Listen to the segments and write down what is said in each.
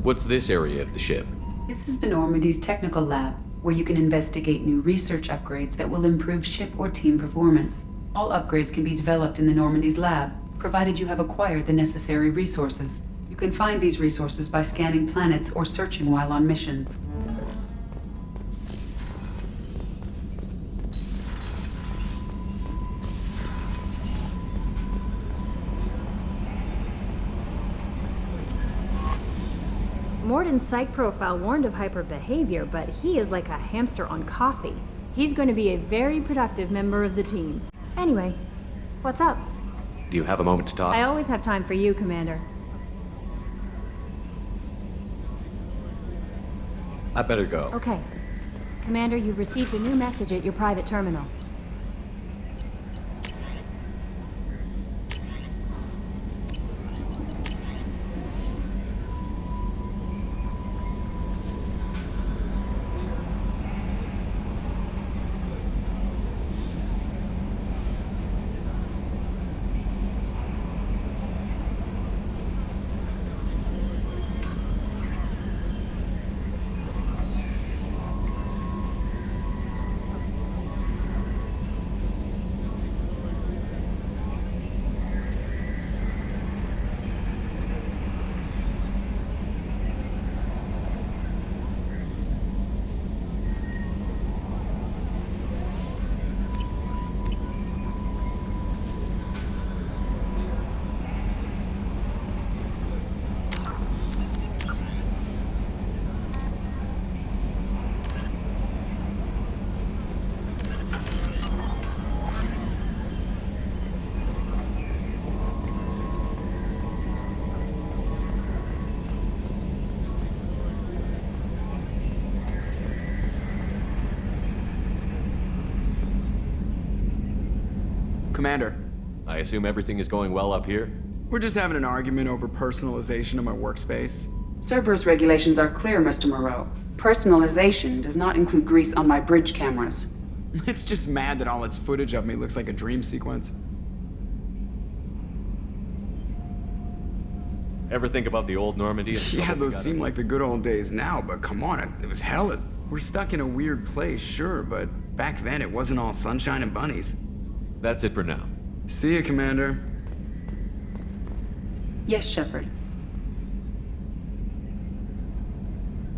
What's this area of the ship? This is the Normandy's technical lab, where you can investigate new research upgrades that will improve ship or team performance. All upgrades can be developed in the Normandy's lab, provided you have acquired the necessary resources. You can find these resources by scanning planets or searching while on missions. Morden's psych profile warned of hyper behavior, but he is like a hamster on coffee. He's going to be a very productive member of the team. Anyway, what's up? Do you have a moment to talk? I always have time for you, Commander. I better go. Okay. Commander, you've received a new message at your private terminal. Commander, I assume everything is going well up here? we're just having an argument over personalization of my workspace. Cerberus regulations are clear, Mr. Moreau. Personalization does not include grease on my bridge cameras. It's just mad that all its footage of me looks like a dream sequence. Ever think about the old Normandy? Yeah, those seem like the good old days now, but come on, it was hell. We're stuck in a weird place, sure, but back then it wasn't all sunshine and bunnies. That's it for now. See ya, Commander. Yes, Shepard.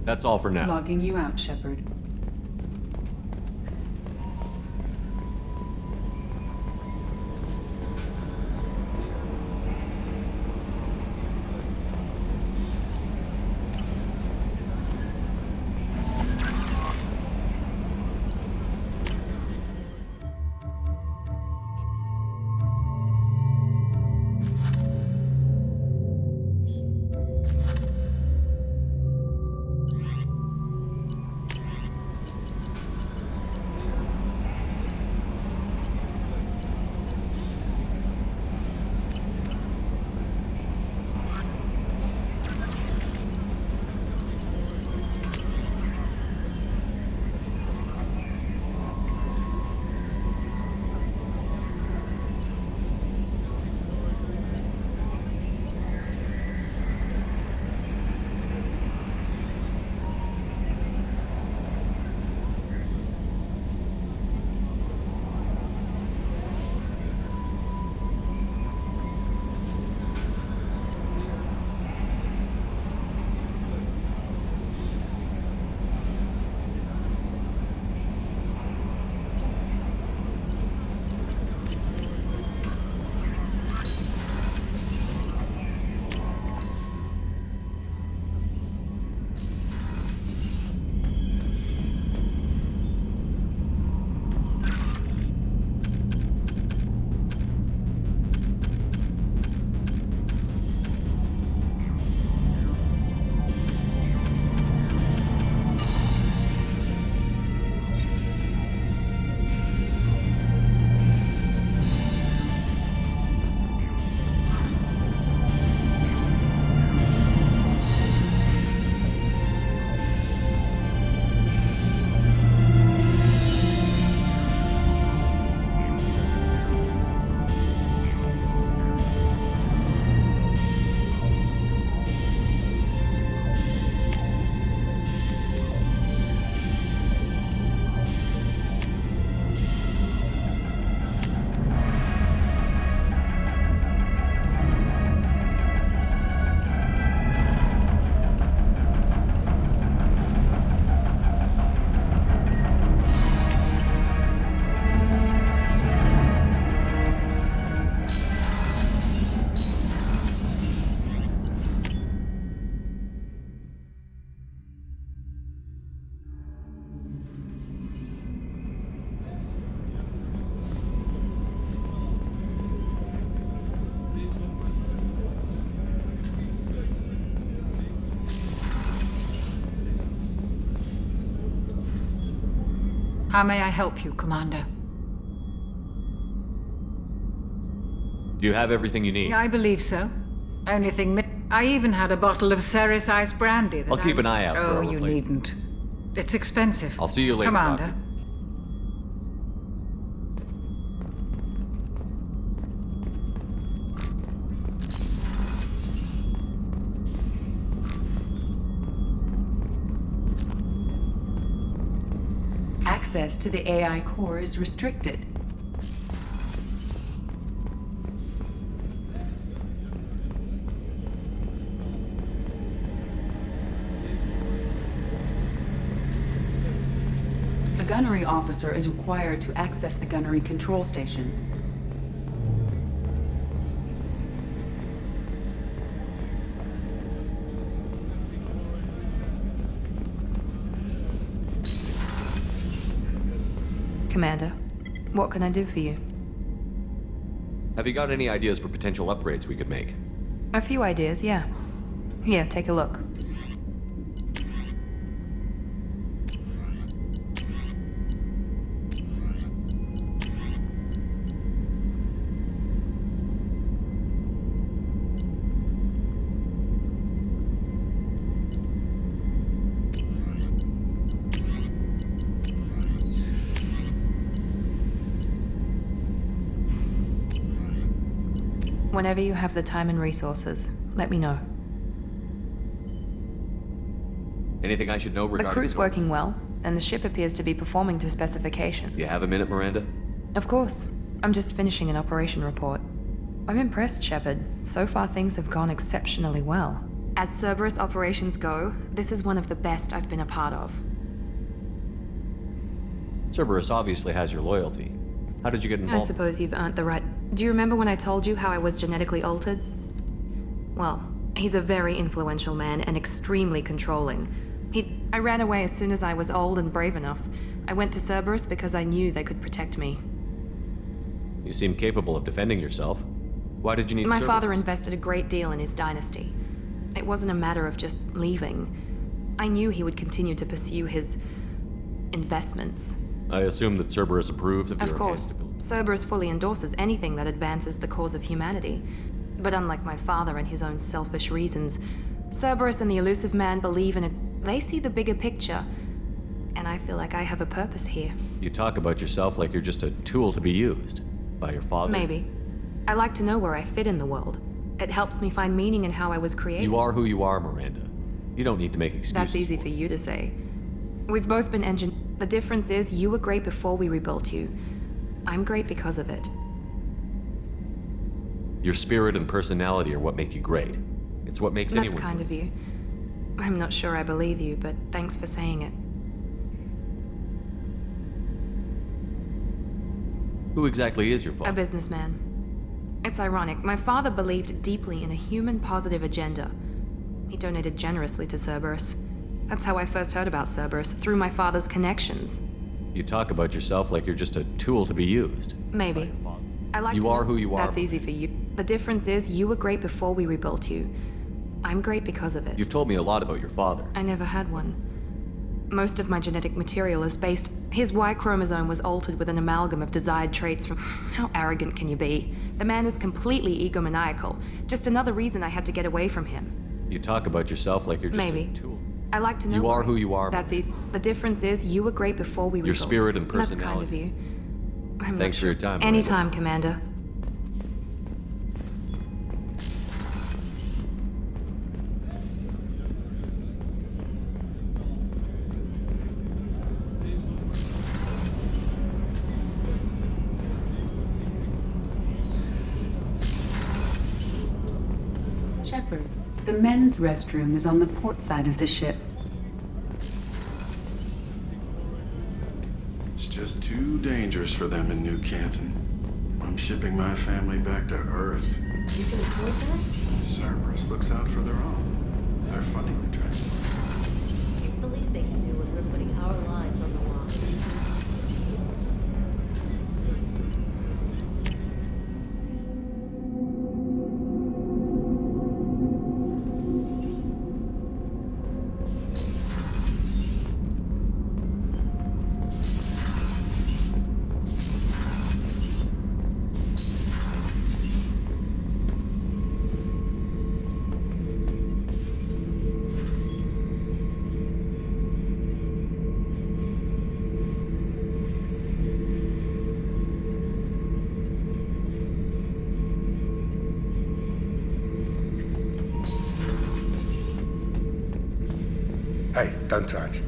That's all for now. Logging you out, Shepard. How may I help you, Commander? Do you have everything you need? I believe so. Only thing I even had a bottle of Ceres Ice brandy that I'll keep I was... an eye out for Oh, a you replacement. needn't. It's expensive. I'll see you later, Commander. Doctor. Access to the AI core is restricted. A gunnery officer is required to access the gunnery control station. Commander, what can I do for you? Have you got any ideas for potential upgrades we could make? A few ideas, yeah. Here, take a look. Whenever you have the time and resources, let me know. Anything I should know The regarding crew's the- working well, and the ship appears to be performing to specifications. You have a minute, Miranda? Of course. I'm just finishing an operation report. I'm impressed, Shepard. So far, things have gone exceptionally well. As Cerberus operations go, this is one of the best I've been a part of. Cerberus obviously has your loyalty. How did you get I involved? suppose you've earned the right. Do you remember when I told you how I was genetically altered? Well, he's a very influential man and extremely controlling. I ran away as soon as I was old and brave enough. I went to Cerberus because I knew they could protect me. You seem capable of defending yourself. Why did you need My Cerberus? father invested a great deal in his dynasty. It wasn't a matter of just leaving. I knew he would continue to pursue his investments. I assume that Cerberus approved of your Of course, enhanced ability. Cerberus fully endorses anything that advances the cause of humanity. But unlike my father and his own selfish reasons, Cerberus and the Elusive Man believe in a... They see the bigger picture. And I feel like I have a purpose here. You talk about yourself like you're just a tool to be used by your father. Maybe. I like to know where I fit in the world. It helps me find meaning in how I was created. You are who you are, Miranda. You don't need to make excuses. That's easy for for you to say. We've both been The difference is you were great before we rebuilt you. I'm great because of it. Your spirit and personality are what make you great. It's what makes That's anyone kind of you. I'm not sure I believe you, but thanks for saying it. Who exactly is your A father? businessman. It's ironic. My father believed deeply in a human positive agenda. He donated generously to Cerberus. That's how I first heard about Cerberus, through my father's connections. You talk about yourself like you're just a tool to be used. Maybe. I like You to are know- who you are. That's easy for you. The difference is you were great before we rebuilt you. I'm great because of it. You've told me a lot about your father. I never had one. Most of my genetic material is based... His Y chromosome was altered with an amalgam of desired traits from... How arrogant can you be? The man is completely egomaniacal. Just another reason I had to get away from him. You talk about yourself like you're just Maybe. a tool. I like to know... You are where- who you are. That's it. The difference is you were great before we Your rebuilt. spirit and That's kind of personality. you. I'm not Thanks for sure. your time, Miranda. Anytime, Commander. Shepard, the men's restroom is on the port side of the ship. It's just too dangerous for them in New Canton. I'm shipping my family back to Earth. You can afford that? Cerberus looks out for their own. They're funding the transport. It's the least they can do when we're putting our lives on the line. Hey, don't touch.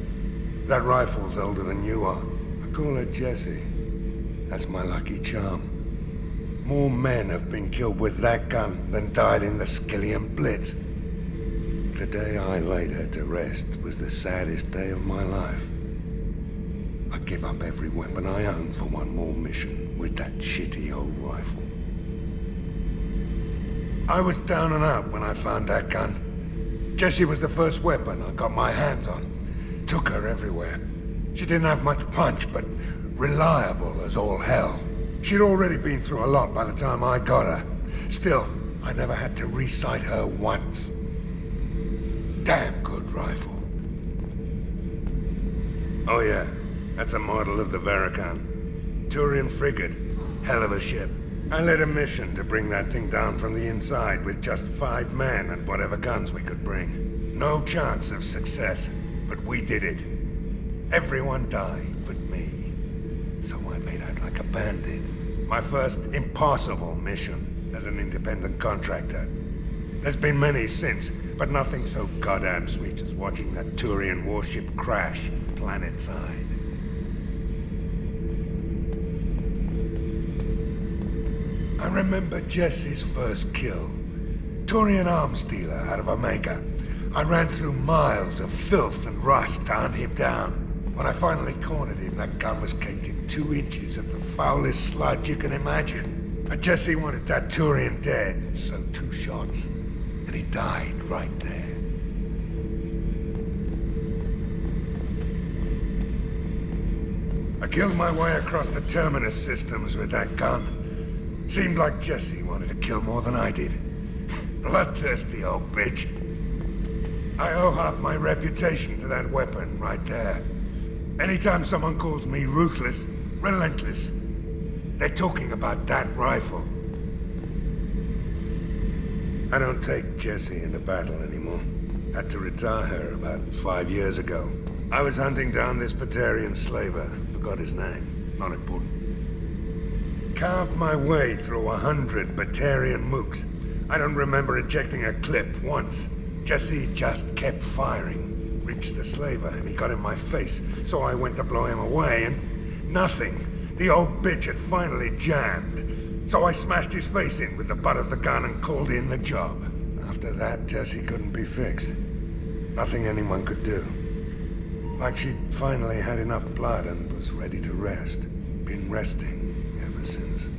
That rifle's older than you are. I call her Jessie. That's my lucky charm. More men have been killed with that gun than died in the Skillian Blitz. The day I laid her to rest was the saddest day of my life. I'd give up every weapon I own for one more mission with that shitty old rifle. I was down and out when I found that gun. Jessie was the first weapon I got my hands on. Took her everywhere. She didn't have much punch, but reliable as all hell. She'd already been through a lot by the time I got her. Still, I never had to re-sight her once. Damn good rifle. Oh yeah, that's a model of the Verikan. Turian frigate. Hell of a ship. I led a mission to bring that thing down from the inside with just 5 men and whatever guns we could bring. No chance of success, but we did it. Everyone died but me. So I made out like a bandit. My first impossible mission as an independent contractor. There's been many since, but nothing so goddamn sweet as watching that Turian warship crash planet-side. I remember Jessie's first kill. Turian arms dealer out of Omega. I ran through miles of filth and rust to hunt him down. When I finally cornered him, that gun was caked in 2 inches of the foulest sludge you can imagine. But Jessie wanted that Turian dead, so 2 shots. And he died right there. I killed my way across the Terminus systems with that gun. Seemed like Jessie wanted to kill more than I did. Bloodthirsty old bitch. I owe half my reputation to that weapon right there. Anytime someone calls me ruthless, relentless, they're talking about that rifle. I don't take Jessie into battle anymore. Had to retire her about 5 years ago. I was hunting down this Batarian slaver. Forgot his name. Not important. Carved my way through 100 Batarian mooks. I don't remember ejecting a clip once. Jessie just kept firing. Reached the slaver and he got in my face, so I went to blow him away and nothing. The old bitch had finally jammed. So I smashed his face in with the butt of the gun and called in the job. After that, Jessie couldn't be fixed. Nothing anyone could do. Like she'd finally had enough blood and was ready to rest. Been resting ever since.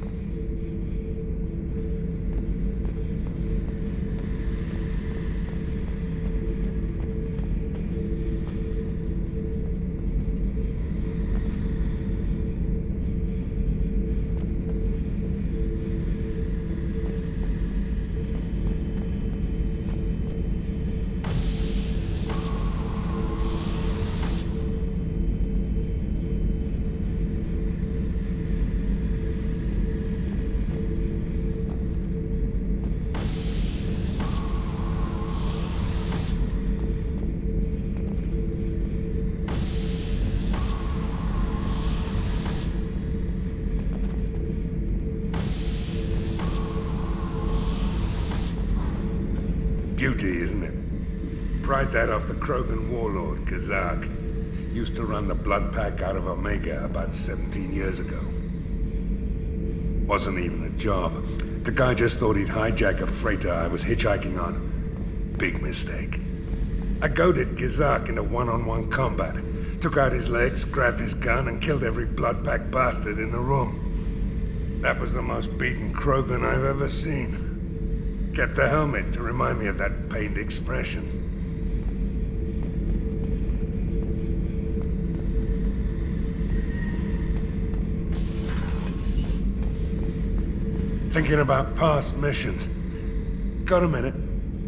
Beauty, isn't it? Pried that off the Krogan warlord, Kazak. Used to run the Blood Pack out of Omega about 17 years ago. Wasn't even a job. The guy just thought he'd hijack a freighter I was hitchhiking on. Big mistake. I goaded Kazak into one-on-one combat. Took out his legs, grabbed his gun, and killed every Blood Pack bastard in the room. That was the most beaten Krogan I've ever seen. Kept a helmet to remind me of that pained expression. Thinking about past missions. Got a minute?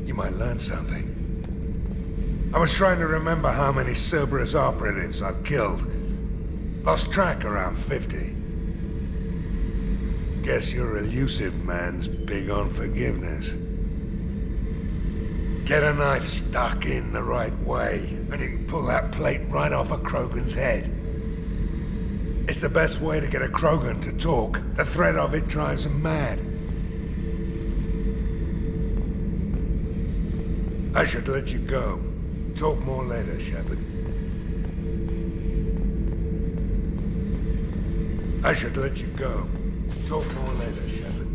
You might learn something. I was trying to remember how many Cerberus operatives I've killed. Lost track around 50. Guess your elusive man's big on forgiveness. Get a knife stuck in the right way, and you can pull that plate right off a Krogan's head. It's the best way to get a Krogan to talk. The threat of it drives him mad. I should let you go. Talk more later, Shepard. I should let you go. Talk more later, Shepard.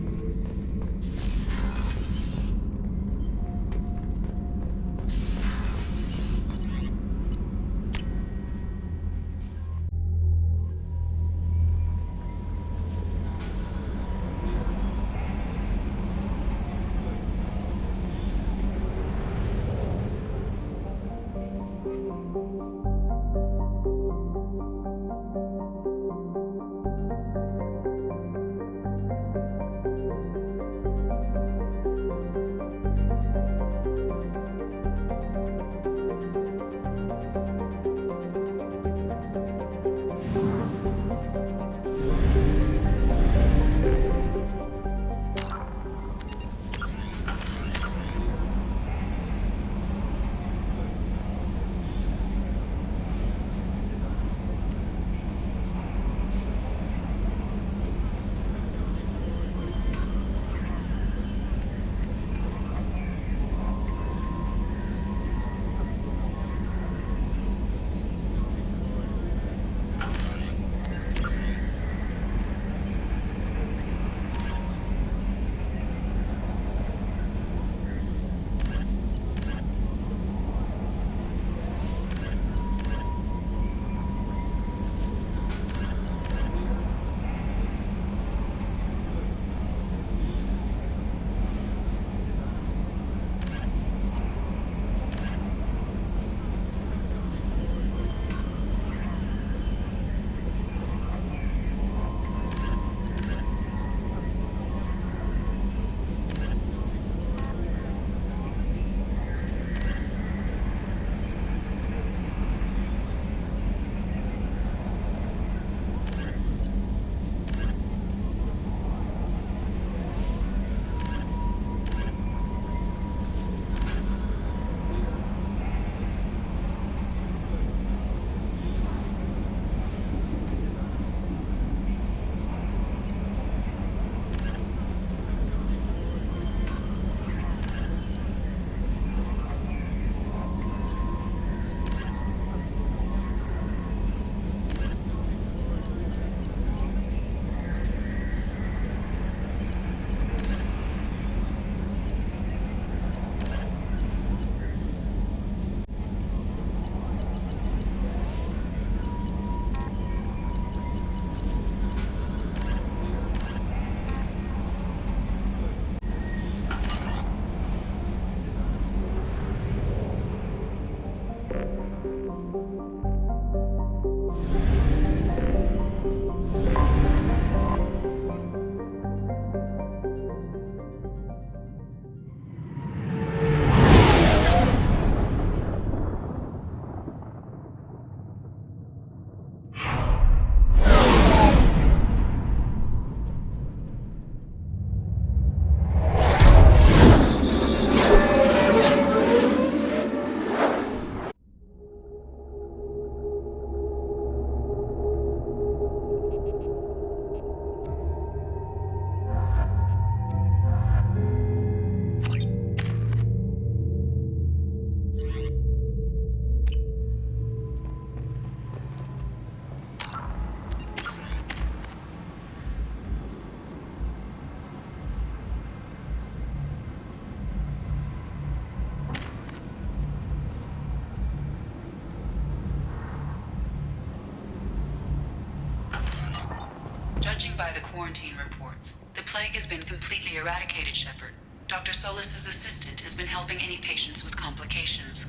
Judging by the quarantine reports, the plague has been completely eradicated, Shepard. Dr. Solis's assistant has been helping any patients with complications.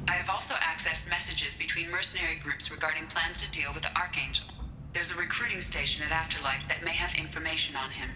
I have also accessed messages between mercenary groups regarding plans to deal with the Archangel. There's a recruiting station at Afterlife that may have information on him.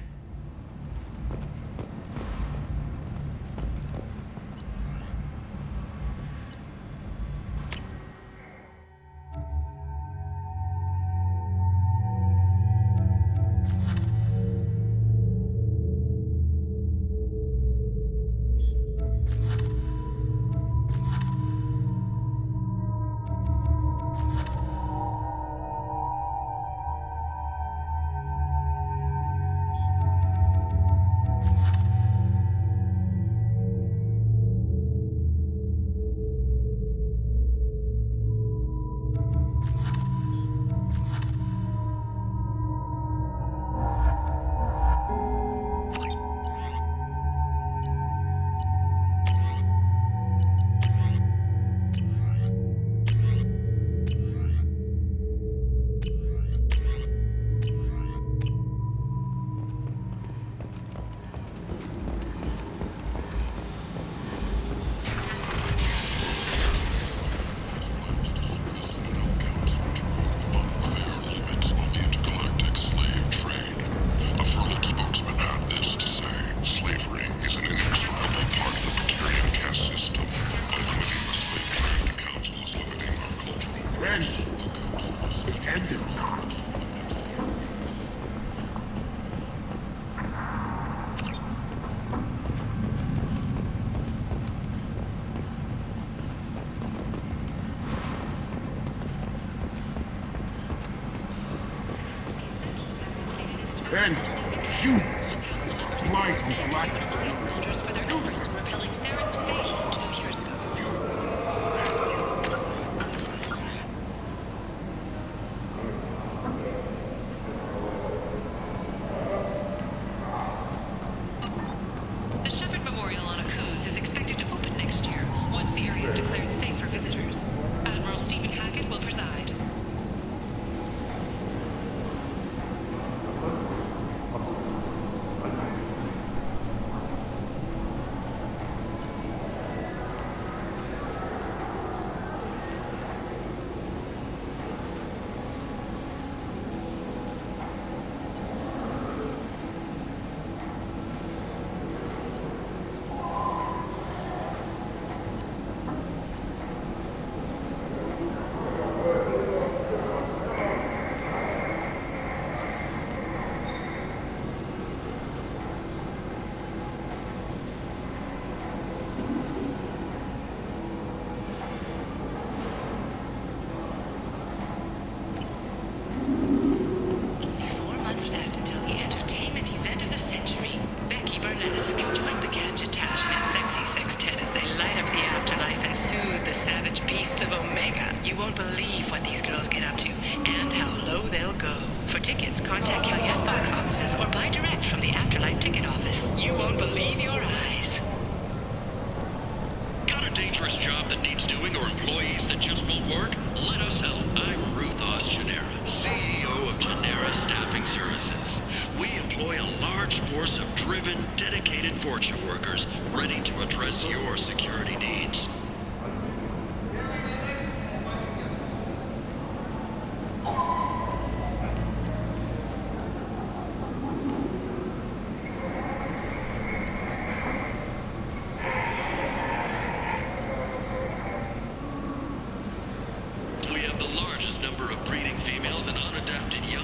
Prevent humans. Lies on black. Soldiers for their efforts repelling Saren's invasion 2 years ago. The Shepard Memorial on Akuz is expected to open next year, once the area is declared safe for visitors. Admiral Stephen Hackett will preside.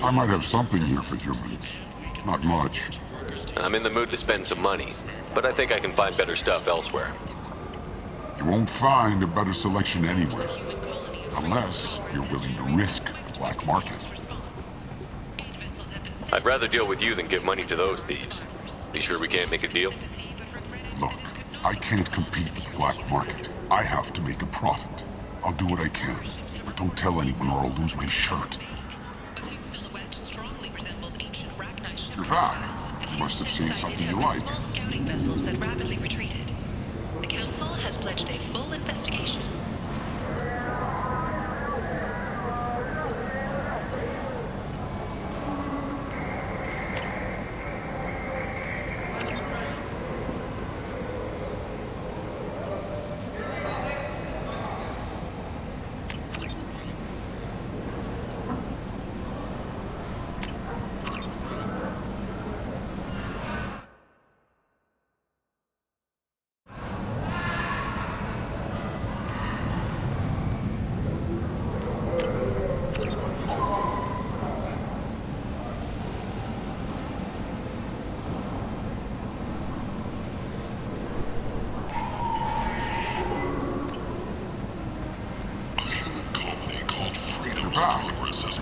I might have something here for humans. Not much. I'm in the mood to spend some money, but I think I can find better stuff elsewhere. You won't find a better selection anywhere. Unless you're willing to risk the black market. I'd rather deal with you than give money to those thieves. You sure we can't make a deal? Look, I can't compete with the black market. I have to make a profit. I'll do what I can. But don't tell anyone or I'll lose my shirt. You're back. You must have seen something you like. Small scouting vessels that rapidly retreated. The Council has pledged a full investigation.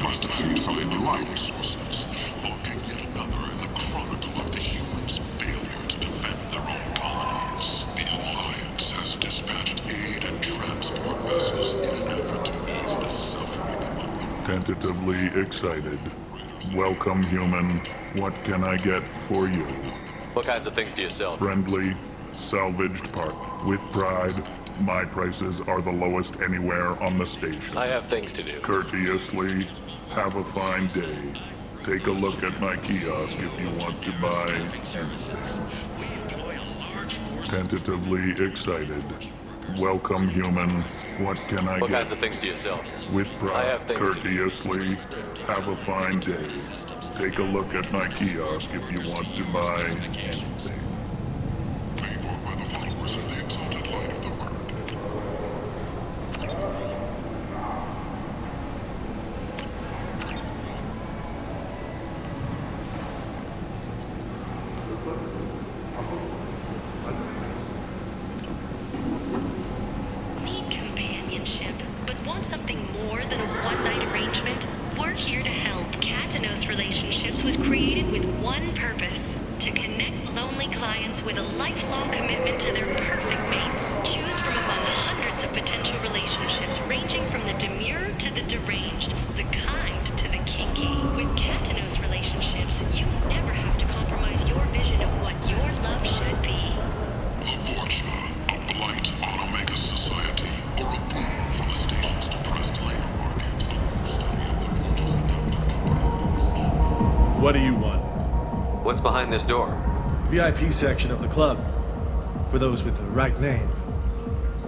Must have seen something you like. Marking yet another in the chronicle of the humans' failure to defend their own colonies. The Alliance has dispatched aid and transport vessels in an effort to ease the suffering among them. Tentatively excited. Welcome, human. What can I get for you? What kinds of things do you sell? Friendly, salvaged part. With pride, my prices are the lowest anywhere on the station. I have things to do. Courteously, have a fine day. Take a look at my kiosk if you want to buy anything. Tentatively excited. Welcome, human. What can I get? What kinds of things do you sell? With pride, I have things courteously, have a fine day. Take a look at my kiosk if you want to buy anything. Relationships was created with one purpose: to connect lonely clients with a lifelong commitment to their perfect mates. Choose from among hundreds of potential relationships ranging from the demure to the deranged, the kind to the kinky. With Cantinos relationships, you never have to compromise your vision of what your love should be. The Vorcha, a blight on Omega society, or a boon for the station's depressed labor market. What do you want? What's behind this door? VIP section of the club. For those with the right name.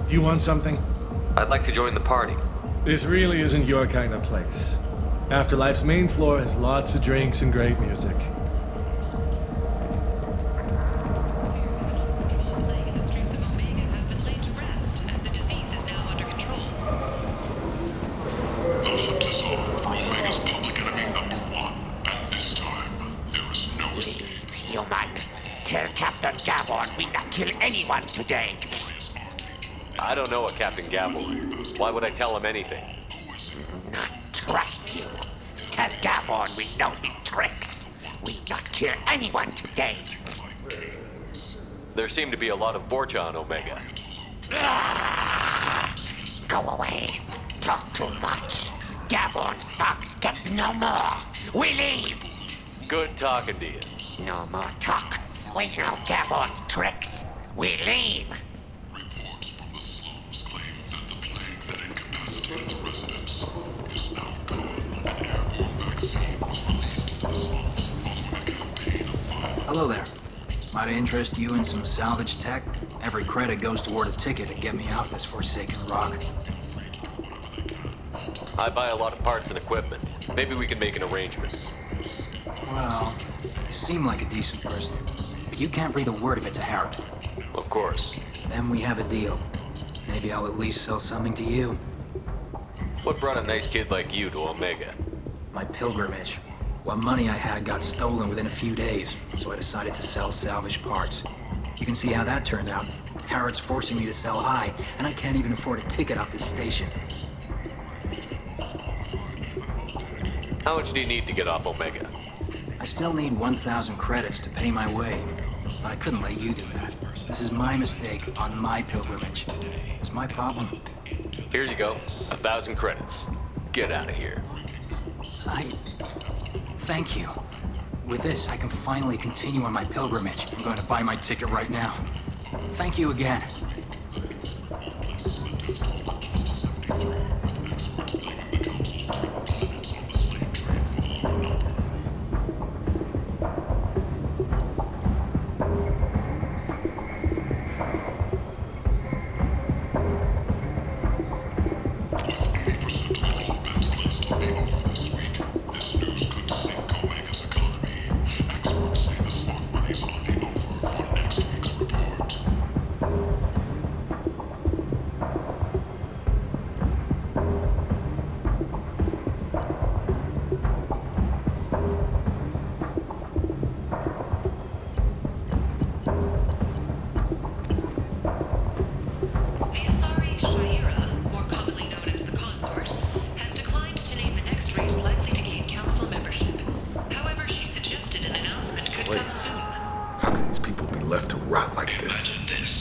Do you want something? I'd like to join the party. This really isn't your kind of place. Afterlife's main floor has lots of drinks and great music. Tell Captain Gavon we not kill anyone today. I don't know a Captain Gavon. Why would I tell him anything? Not trust you. Tell Gavon we know his tricks. We not kill anyone today. There seem to be a lot of Vorcha on Omega. Go away. Talk too much. Gavon's thugs get no more. We leave. Good talking to you. No more talk. We know Gavon's tricks. We leave. Reports from the slums claim that the plague that incapacitated the residents is now gone. An airborne vaccine was released to the slums following a campaign of violence. Hello there. Might I interest you in some salvage tech? Every credit goes toward a ticket to get me off this forsaken rock. I buy a lot of parts and equipment. Maybe we can make an arrangement. Well, you seem like a decent person, but you can't breathe a word of it to Harrod. Of course. Then we have a deal. Maybe I'll at least sell something to you. What brought a nice kid like you to Omega? My pilgrimage. What money I had got stolen within a few days, so I decided to sell salvaged parts. You can see how that turned out. Harrod's forcing me to sell high, and I can't even afford a ticket off this station. How much do you need to get off Omega? I still need 1,000 credits to pay my way, but I couldn't let you do that. This is my mistake on my pilgrimage. It's my problem. Here you go. 1,000 credits. Get out of here. Thank you. With this, I can finally continue on my pilgrimage. I'm going to buy my ticket right now. Thank you again.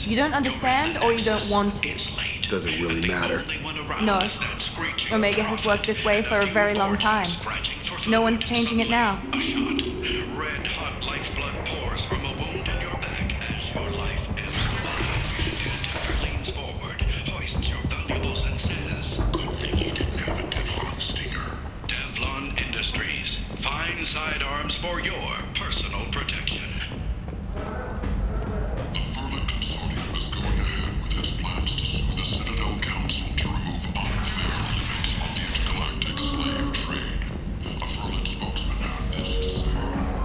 You don't understand, or you don't want to? Doesn't really matter. No. Omega has worked this way for a very long time. No one's changing it now. Red hot lifeblood pours from a wound in your back as your life is Endeavor leans forward, hoists your valuables and says, "Good thing you didn't have a Teflon stinger." Teflon Industries. Fine sidearms for your personal protection. The Vermin Consortium is going ahead with its plans to sue the Citadel Council to remove unfair limits on the intergalactic slave trade. A Vermin spokesman had this to say.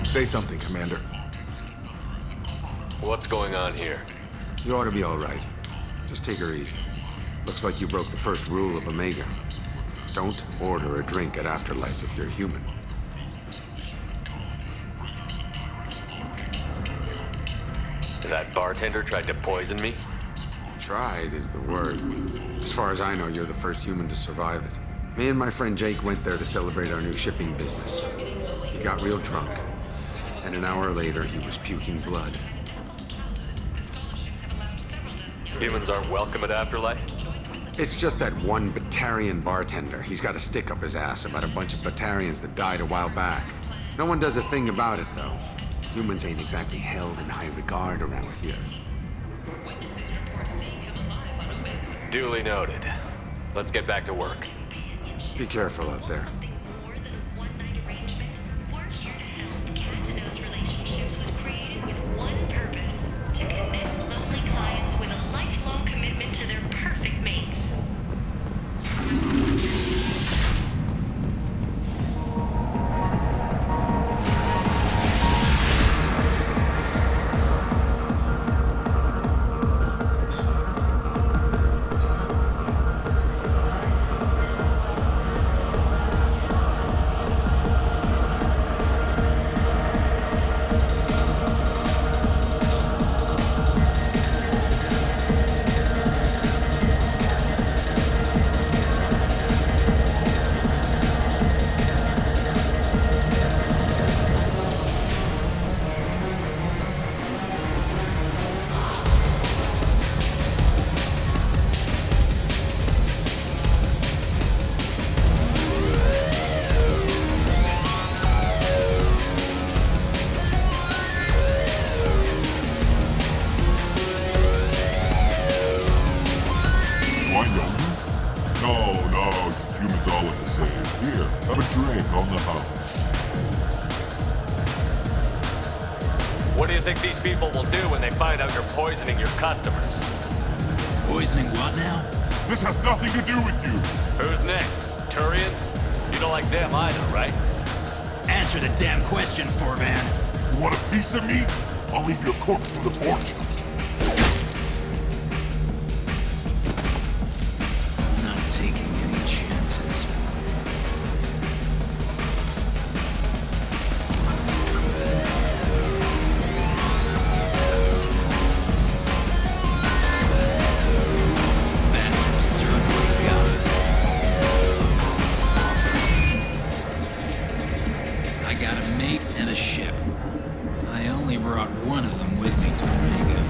Say something, Commander. What's going on here? You ought to be all right. Just take her easy. Looks like you broke the first rule of Omega. Don't order a drink at Afterlife if you're human. That bartender tried to poison me? Tried is the word. As far as I know, you're the first human to survive it. Me and my friend Jake went there to celebrate our new shipping business. He got real drunk, and an hour later he was puking blood. Humans aren't welcome at Afterlife? It's just that one Batarian bartender. He's got a stick up his ass about a bunch of Batarians that died a while back. No one does a thing about it, though. Humans ain't exactly held in high regard around here. Duly noted. Let's get back to work. Be careful out there. Was created with one purpose: to connect lonely clients with a lifelong commitment to their perfect mates. What do you think these people will do when they find out you're poisoning your customers? Poisoning what now? This has nothing to do with you. Who's next? Turians? You don't like them either, right? Answer the damn question, Forban. You want a piece of me? I'll leave your corpse to the porch. I'm not taking any chances. Brought one of them with me to Omega.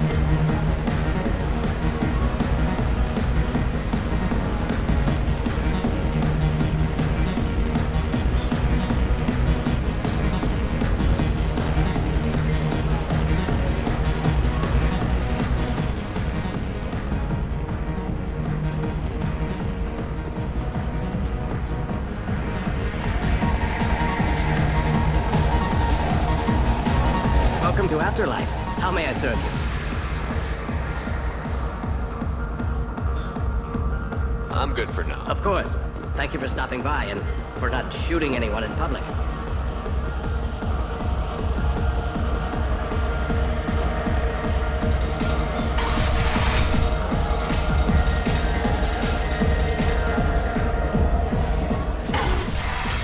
Welcome to Afterlife. How may I serve you? I'm good for now. Of course. Thank you for stopping by and for not shooting anyone in public.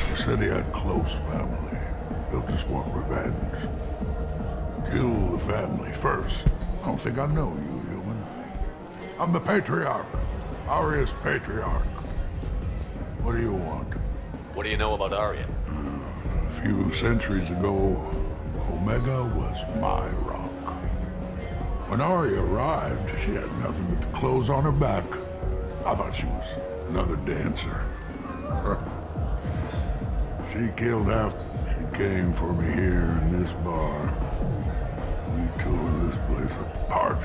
You said he had close family. He'll just want revenge. Kill the family first. I don't think I know you, human. I'm the Patriarch. Aria's Patriarch. What do you want? What do you know about Aria? A few centuries ago, Omega was my rock. When Aria arrived, she had nothing but the clothes on her back. I thought she was another dancer. She killed half. She came for me here in this bar. We tore this place apart.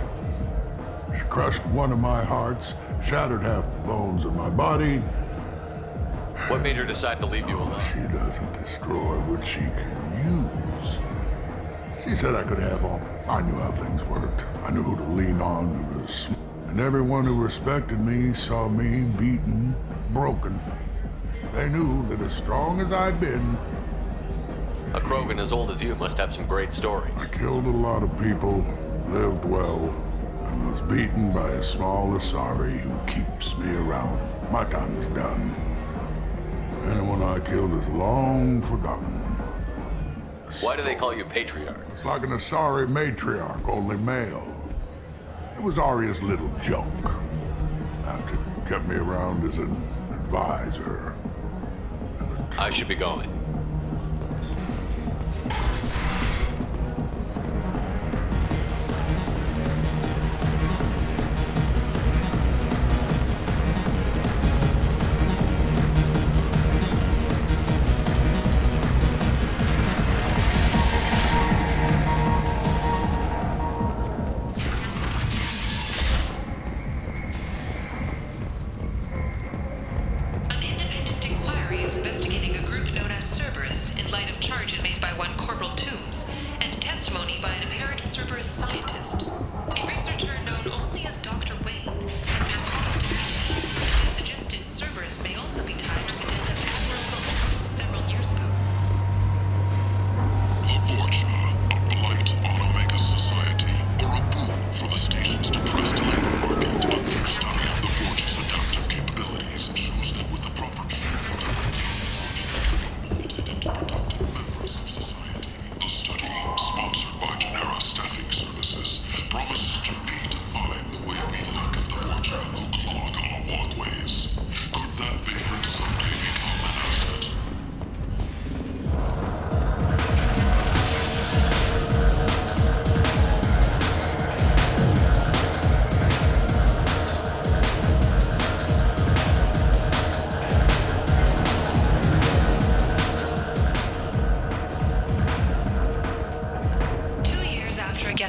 She crushed one of my hearts, shattered half the bones of my body. What made her decide to leave you alone? She doesn't destroy what she can use. She said I could have all. I knew how things worked. I knew who to lean on, who to and everyone who respected me saw me beaten, broken. They knew that as strong as I'd been, A Krogan as old as you must have some great stories. I killed a lot of people, lived well, and was beaten by a small Asari who keeps me around. My time is done. Anyone I killed is long forgotten. Why do they call you Patriarch? It's like an Asari matriarch, only male. It was Arya's little joke. After kept me around as an advisor. I should be going.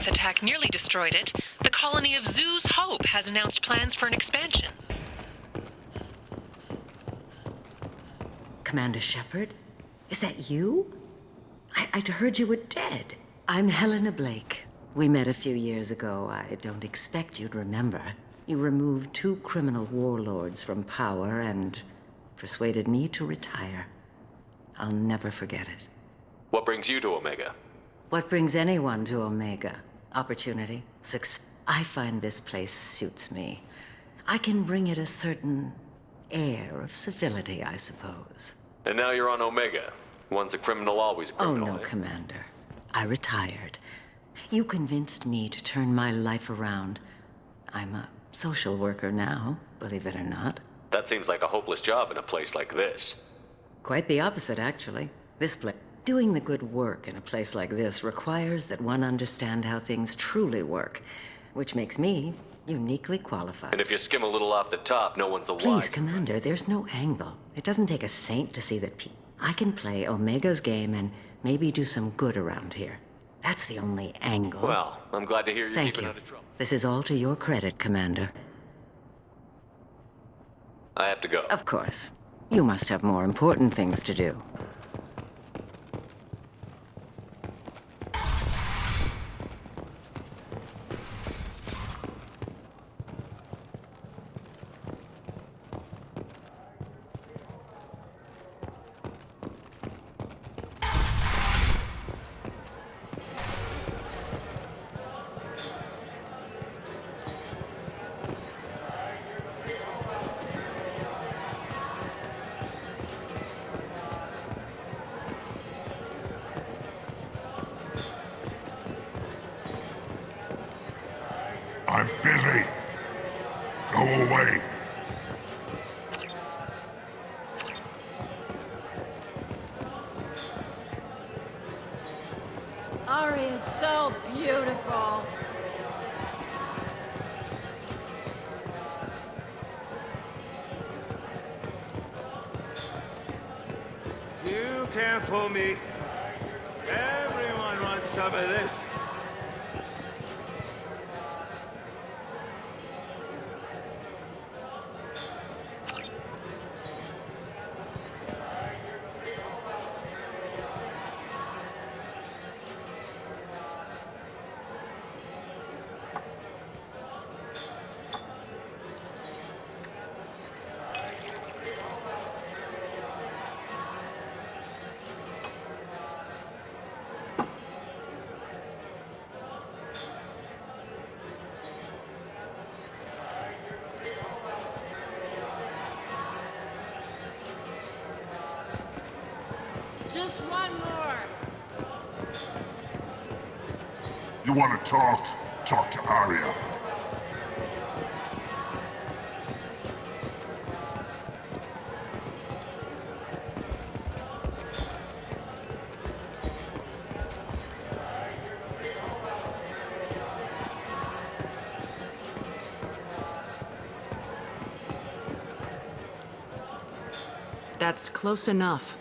Attack nearly destroyed it, the colony of Zoo's Hope has announced plans for an expansion. Commander Shepard? Is that you? I'd heard you were dead. I'm Helena Blake. We met a few years ago. I don't expect you'd remember. You removed 2 criminal warlords from power and persuaded me to retire. I'll never forget it. What brings you to Omega? What brings anyone to Omega? Opportunity, success. I find this place suits me. I can bring it a certain air of civility, I suppose. And now you're on Omega. Once a criminal, always a criminal. Oh, no, Commander. I retired. You convinced me to turn my life around. I'm a social worker now, believe it or not. That seems like a hopeless job in a place like this. Quite the opposite, actually. This place. Doing the good work in a place like this requires that one understand how things truly work, which makes me uniquely qualified. And if you skim a little off the top, no one's the Please, wise. Commander, there's no angle. It doesn't take a saint to see that I can play Omega's game and maybe do some good around here. That's the only angle. Well, I'm glad to hear you're Thank keeping you. out of trouble. This is all to your credit, Commander. I have to go. Of course. You must have more important things to do. I'm busy. Go away. Ari is so beautiful. You can't fool me. Everyone wants some of this. Just one more. You want to talk? Talk to Arya. That's close enough.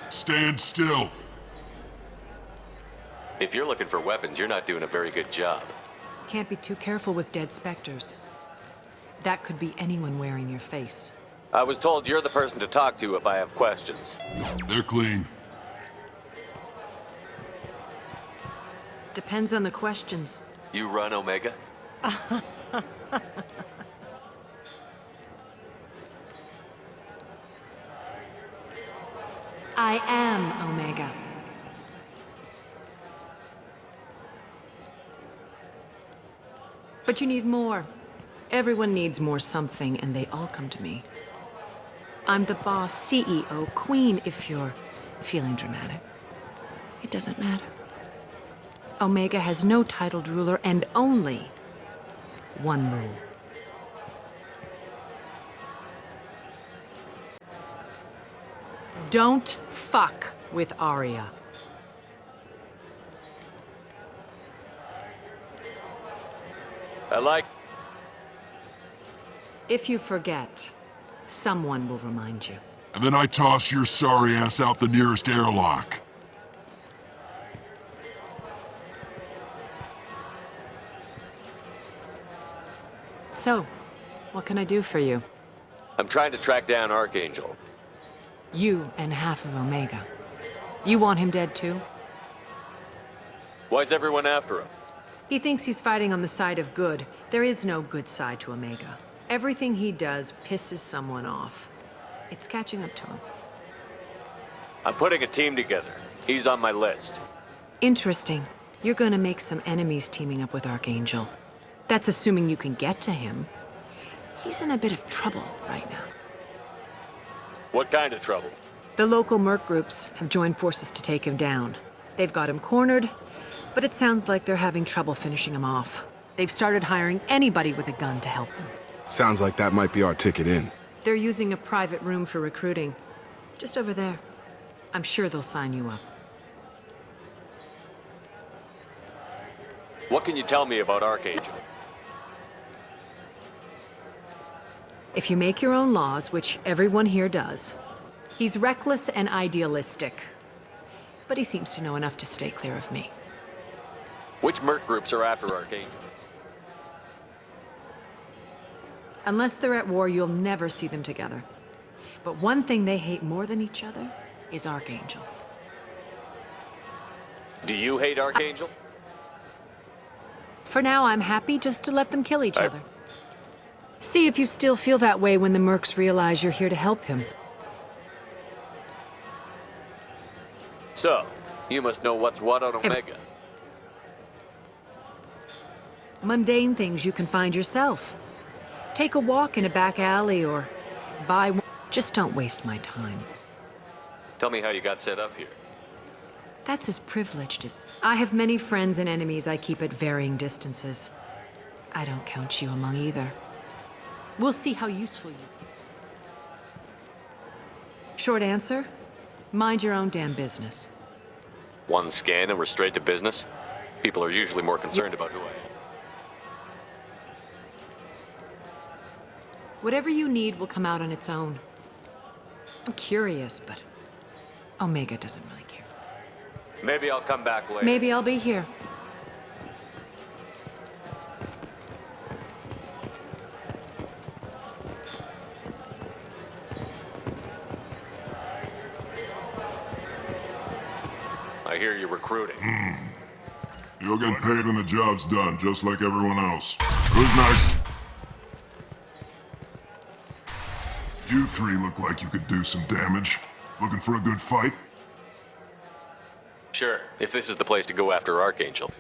Stand still. If you're looking for weapons, you're not doing a very good job. Can't be too careful with dead specters. That could be anyone wearing your face. I was told you're the person to talk to if I have questions. They're clean. Depends on the questions. You run Omega? I am Omega. But you need more. Everyone needs more something, and they all come to me. I'm the boss, CEO, queen, if you're feeling dramatic. It doesn't matter. Omega has no titled ruler and only one rule. Don't fuck with Arya. I like... If you forget, someone will remind you. And then I toss your sorry ass out the nearest airlock. So, what can I do for you? I'm trying to track down Archangel. You and half of Omega. You want him dead too? Why's everyone after him? He thinks he's fighting on the side of good. There is no good side to Omega. Everything he does pisses someone off. It's catching up to him. I'm putting a team together. He's on my list. Interesting. You're gonna make some enemies teaming up with Archangel. That's assuming you can get to him. He's in a bit of trouble right now. What kind of trouble? The local merc groups have joined forces to take him down. They've got him cornered, but it sounds like they're having trouble finishing him off. They've started hiring anybody with a gun to help them. Sounds like that might be our ticket in. They're using a private room for recruiting. Just over there. I'm sure they'll sign you up. What can you tell me about Archangel? If you make your own laws, which everyone here does, he's reckless and idealistic. But he seems to know enough to stay clear of me. Which merc groups are after Archangel? Unless they're at war, you'll never see them together. But one thing they hate more than each other is Archangel. Do you hate Archangel? For now, I'm happy just to let them kill each other. See if you still feel that way when the mercs realize you're here to help him. So, you must know what's what on Omega. Mundane things you can find yourself. Take a walk in a back alley or buy one. Just don't waste my time. Tell me how you got set up here. That's as privileged as... I have many friends and enemies I keep at varying distances. I don't count you among either. We'll see how useful you are. Short answer, mind your own damn business. One scan and we're straight to business? People are usually more concerned about who I am. Whatever you need will come out on its own. I'm curious, but Omega doesn't really care. Maybe I'll come back later. Maybe I'll be here. I hear you're recruiting. You'll get paid when the job's done, just like everyone else. Who's next? You three look like you could do some damage. Looking for a good fight? Sure, if this is the place to go after Archangel.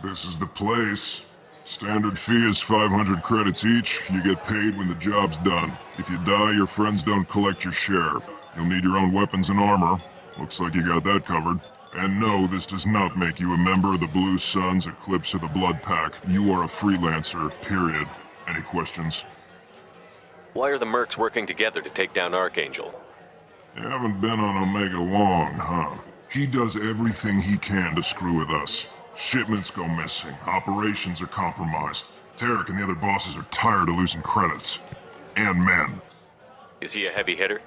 This is the place. Standard fee is 500 credits each. You get paid when the job's done. If you die, your friends don't collect your share. You'll need your own weapons and armor. Looks like you got that covered. And no, this does not make you a member of the Blue Suns, Eclipse, or the Blood Pack. You are a freelancer, period. Any questions? Why are the mercs working together to take down Archangel? You haven't been on Omega long, huh? He does everything he can to screw with us. Shipments go missing, operations are compromised. Tarek and the other bosses are tired of losing credits. And men. Is he a heavy hitter?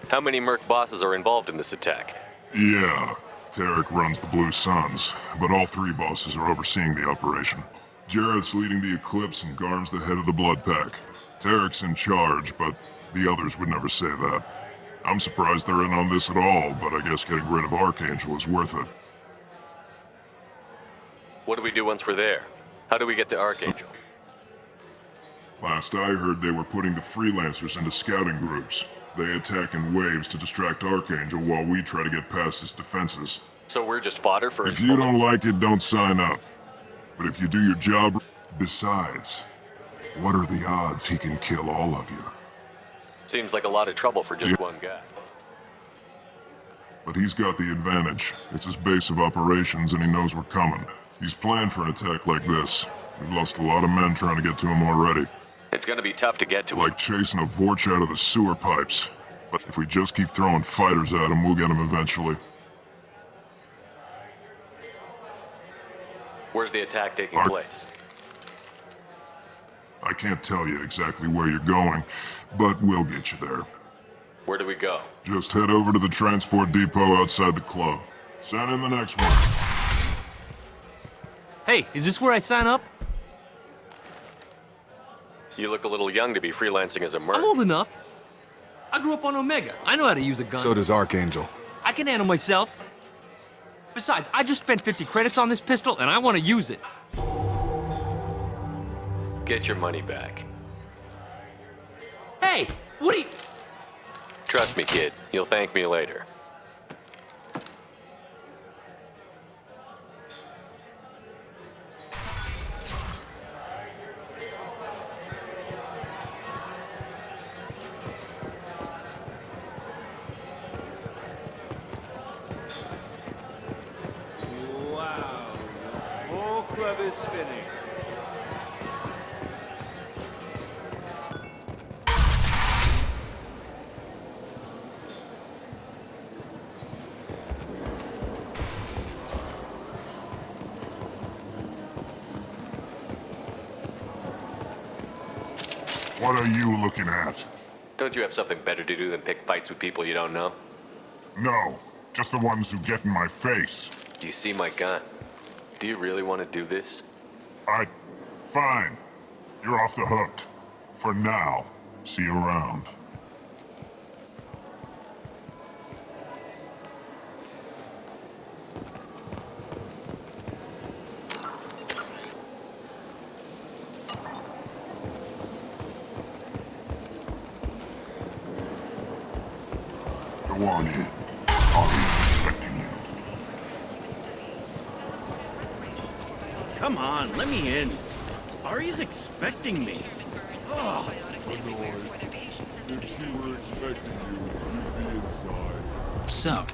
How many merc bosses are involved in this attack? Yeah, Tarek runs the Blue Suns, but all three bosses are overseeing the operation. Jareth's leading the Eclipse and Garm's the head of the Blood Pack. Tarek's in charge, but the others would never say that. I'm surprised they're in on this at all, but I guess getting rid of Archangel is worth it. What do we do once we're there? How do we get to Archangel? Last I heard, they were putting the freelancers into scouting groups. They attack in waves to distract Archangel while we try to get past his defenses. So we're just fodder for his If you bullets? don't like it, don't sign up. But if you do your job... Besides, what are the odds he can kill all of you? Seems like a lot of trouble for just one guy. But he's got the advantage. It's his base of operations and he knows we're coming. He's planned for an attack like this. We've lost a lot of men trying to get to him already. It's gonna be tough to get to him. Like chasing a Vorch out of the sewer pipes. But if we just keep throwing fighters at him, we'll get him eventually. Where's the attack taking place? I can't tell you exactly where you're going, but we'll get you there. Where do we go? Just head over to the transport depot outside the club. Send in the next one. Hey, is this where I sign up? You look a little young to be freelancing as a merc. I'm old enough. I grew up on Omega. I know how to use a gun. So does Archangel. I can handle myself. Besides, I just spent 50 credits on this pistol, and I want to use it. Get your money back. Hey, what are you... Trust me, kid. You'll thank me later. Wow, the whole club is spinning. What are you looking at? Don't you have something better to do than pick fights with people you don't know? No, just the ones who get in my face. You see my gun? Do you really want to do this? Fine. You're off the hook. For now. See you around. Go on in. Ari's expecting you. Come on, let me in. Ari's expecting me. Oh. If she were expecting you, you'd be inside. So,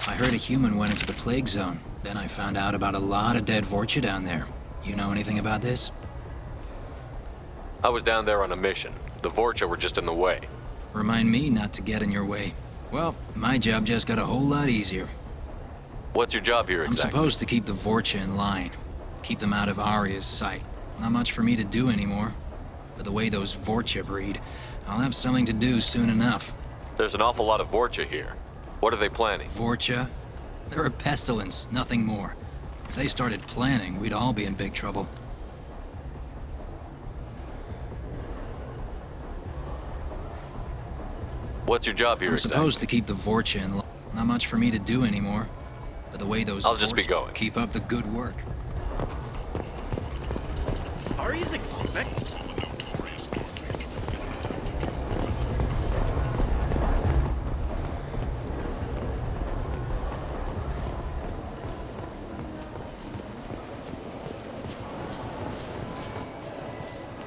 I heard a human went into the plague zone. Then I found out about a lot of dead Vorcha down there. You know anything about this? I was down there on a mission. The Vorcha were just in the way. Remind me not to get in your way. Well, my job just got a whole lot easier. What's your job here I'm exactly? supposed to keep the Vorcha in line. Keep them out of Aria's sight. Not much for me to do anymore. But the way those Vorcha breed, I'll have something to do soon enough. There's an awful lot of Vorcha here. What are they planning? Vorcha? They're a pestilence, nothing more. If they started planning, we'd all be in big trouble. What's your job here I'm exactly? supposed to keep the Vorcha in line. Not much for me to do anymore. But the way those I'll just be Vorcha going. keep up the good work. Ari's expecting.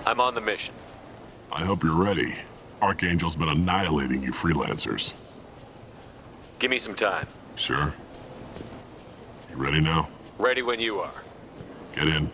I'm on the mission. I hope you're ready. Archangel's been annihilating you freelancers. Give me some time. Sure? You ready now? Ready when you are. Get in.